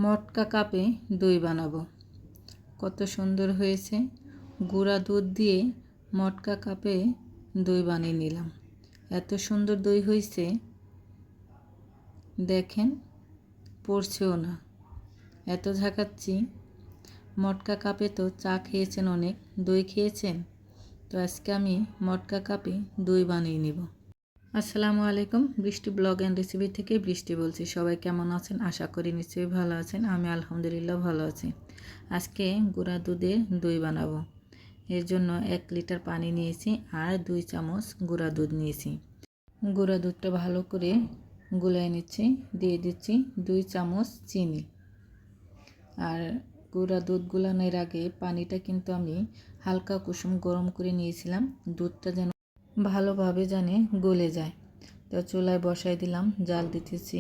মটকা কাপে দই বানাবো। কত সুন্দর হয়েছে। গুঁড়া দুধ দিয়ে মটকা কাপে দই বানিয়ে নিলাম। এত সুন্দর দই হয়েছে, দেখেন, পড়ছেও না। এত ঝাঁকাচ্ছি। মটকা কাপে তো চা খেয়েছেন, অনেক দই খেয়েছেন, তো আজকে আমি মটকা কাপে দই বানিয়ে নিব। আসসালামু আলাইকুম, বৃষ্টি ব্লগ অ্যান্ড রেসিপি থেকে বৃষ্টি বলছি। সবাই কেমন আছেন? আশা করি নিশ্চয়ই ভালো আছেন। আমি আলহামদুলিল্লাহ ভালো আছি। আজকে গুঁড়া দুধে দই বানাবো। এর জন্য 1 লিটার পানি নিয়েছি আর 2 চামচ গুঁড়া দুধ নিয়েছি। গুঁড়া দুধটা ভালো করে গুলায় নিচ্ছি। দিয়ে দিচ্ছি 2 চামচ চিনি। আর গুঁড়া দুধ গুলানোর আগে পানিটা কিন্তু আমি হালকা কুসুম গরম করে নিয়েছিলাম, দুধটা যেন ভালোভাবে জানে গলে যায়। তো চুলায় বসাই দিলাম, জাল দিতেছি।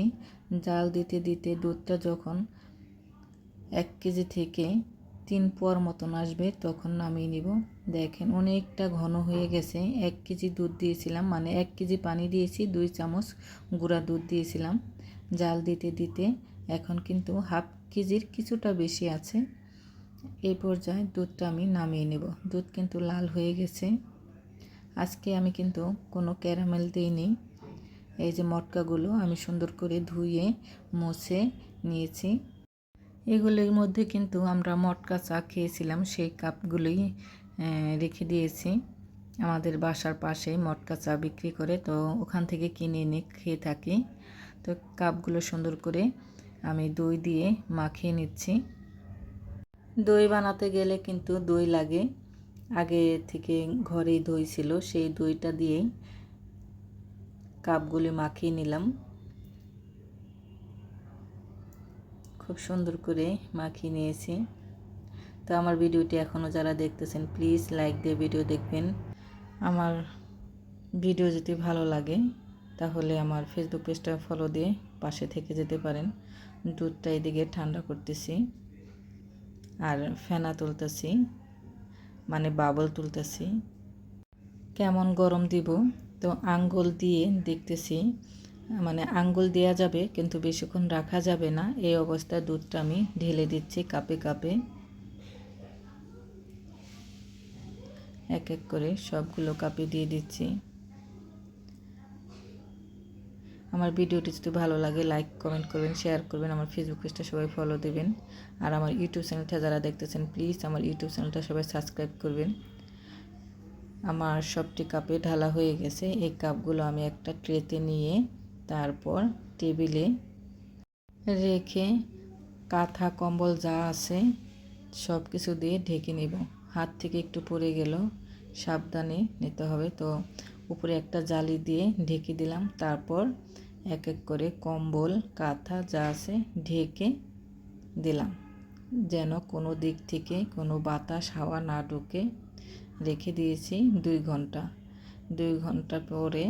জাল দিতে দিতে দুধটা যখন 1 কেজি থেকে 3 পোয়ার মতন আসবে তখন নামিয়ে নিব। দেখেন অনেকটা ঘন হয়ে গেছে। 1 কেজি দুধ দিয়েছিলাম, মানে 1 কেজি পানি দিয়েছি, 2 চামচ গুঁড়া দুধ দিয়েছিলাম। জাল দিতে দিতে এখন কিন্তু হাফ কেজির কিছুটা বেশি আছে। এই পর্যায়ে দুধটা আমি নামিয়ে নেব। দুধ কিন্তু লাল হয়ে গেছে। আজকে আমি কিন্তু কোনো ক্যারামেল দিইনি। এই যে মটকাগুলো আমি সুন্দর করে ধুয়ে মুছে নিয়েছি। এগুলোর মধ্যে কিন্তু আমরা মটকা চা খেয়েছিলাম, সেই কাপগুলোই রেখে দিয়েছি। আমাদের বাসার পাশে মটকা চা বিক্রি করে, তো ওখান থেকে কিনে এনে খেয়ে থাকি। তো কাপগুলো সুন্দর করে আমি দই দিয়ে মাখিয়ে নিচ্ছি। দই বানাতে গেলে কিন্তু দই লাগে। আগে থেকে ঘরেই দই ছিল, সেই দইটা দিয়েই কাপগুলি মাখিয়ে নিলাম। খুব সুন্দর করে মাখিয়ে নিয়েছি। তো আমার ভিডিওটি এখনও যারা দেখতেছেন প্লিজ লাইক দিয়ে ভিডিও দেখবেন। আমার ভিডিও যদি ভালো লাগে তাহলে আমার ফেসবুক পেজটা ফলো দিয়ে পাশে থেকে যেতে পারেন। দুধটা এদিকে ঠান্ডা করতেছি আর ফেনা তুলতেছি, মানে বাবল তুলতেছি। কেমন গরম দিব তো আঙ্গুল দিয়ে দেখতেছি, মানে আঙ্গুল দেওয়া যাবে কিন্তু বেশিক্ষণ রাখা যাবে না। এই অবস্থায় দুধটা আমি ঢেলে দিচ্ছি কাপে কাপে। এক এক করে সবগুলো কাপে দিয়ে দিচ্ছি। আমার ভিডিওটি যদি ভালো লাগে লাইক কমেন্ট করবেন, শেয়ার করবেন। আমার ফেসবুক পেজটা সবাই ফলো দেবেন। আর আমার ইউটিউব চ্যানেলটা যারা দেখতেছেন প্লিজ আমার ইউটিউব চ্যানেলটা সবাই সাবস্ক্রাইব করবেন। আমার সবটি কাপে ঢালা হয়ে গেছে। এই কাপগুলো আমি একটা ট্রেতে নিয়ে তারপর টেবিলে রেখে কাঁথা কম্বল যা আছে সব কিছু দিয়ে ঢেকে নেব। হাত থেকে একটু পড়ে গেল, সাবধানে নিতে হবে। তো উপরে একটা জালি দিয়ে ঢেকে দিলাম। তারপর এক এক করে কম্বল কাঁথা যা আছে ঢেকে দিলাম, যেন কোনো দিক থেকে কোনো বাতাস হাওয়া না ঢুকে। রেখে দিয়েছি 2 ঘন্টা। 2 ঘন্টা পরে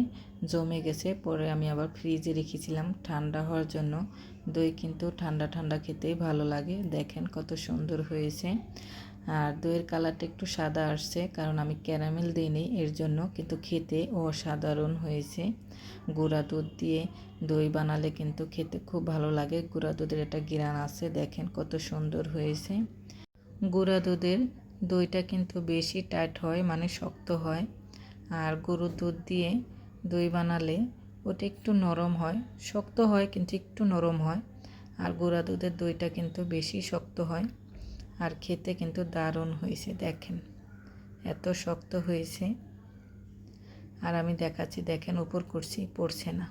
জমে গেছে। পরে আমি আবার ফ্রিজে রেখেছিলাম ঠান্ডা হওয়ার জন্য। দই কিন্তু ঠান্ডা ঠান্ডা খেতেই ভালো লাগে। দেখেন কত সুন্দর হয়েছে। আর দইয়ের কালারটা একটু সাদা আসছে, কারণ আমি ক্যারামেল দিইনি এর জন্য, কিন্তু খেতে অসাধারণ হয়েছে। গুঁড়া দুধ দিয়ে দই বানালে কিন্তু খেতে খুব ভালো লাগে। গুঁড়া দুধের একটা ঘ্রাণ আছে। দেখেন কত সুন্দর হয়েছে। গুঁড়া দুধের দইটা কিন্তু বেশি টাইট হয়, মানে শক্ত হয়। আর গরুর দুধ দিয়ে দই বানালে ওটা একটু নরম হয়, শক্ত হয় কিন্তু একটু নরম হয়। আর গুঁড়া দুধের দইটা কিন্তু বেশি শক্ত হয়। আর খেতে কিন্তু দারুণ হয়েছে। দেখেন এত শক্ত হয়েছে। আর আমি দেখাচ্ছি, দেখেন উপর করছি, পড়ছে না।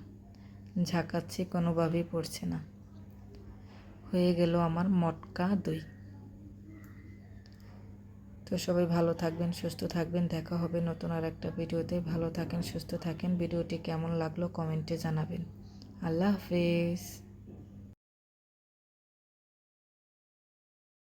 ঝাঁকাচ্ছি, কোনোভাবেই পড়ছে না। হয়ে গেল আমার মটকা দই। তো সবাই ভালো থাকবেন, সুস্থ থাকবেন। দেখা হবে নতুন আর একটা ভিডিওতে। ভালো থাকেন, সুস্থ থাকেন। ভিডিওটি কেমন লাগলো কমেন্টে জানাবেন। আল্লাহ হাফেজ।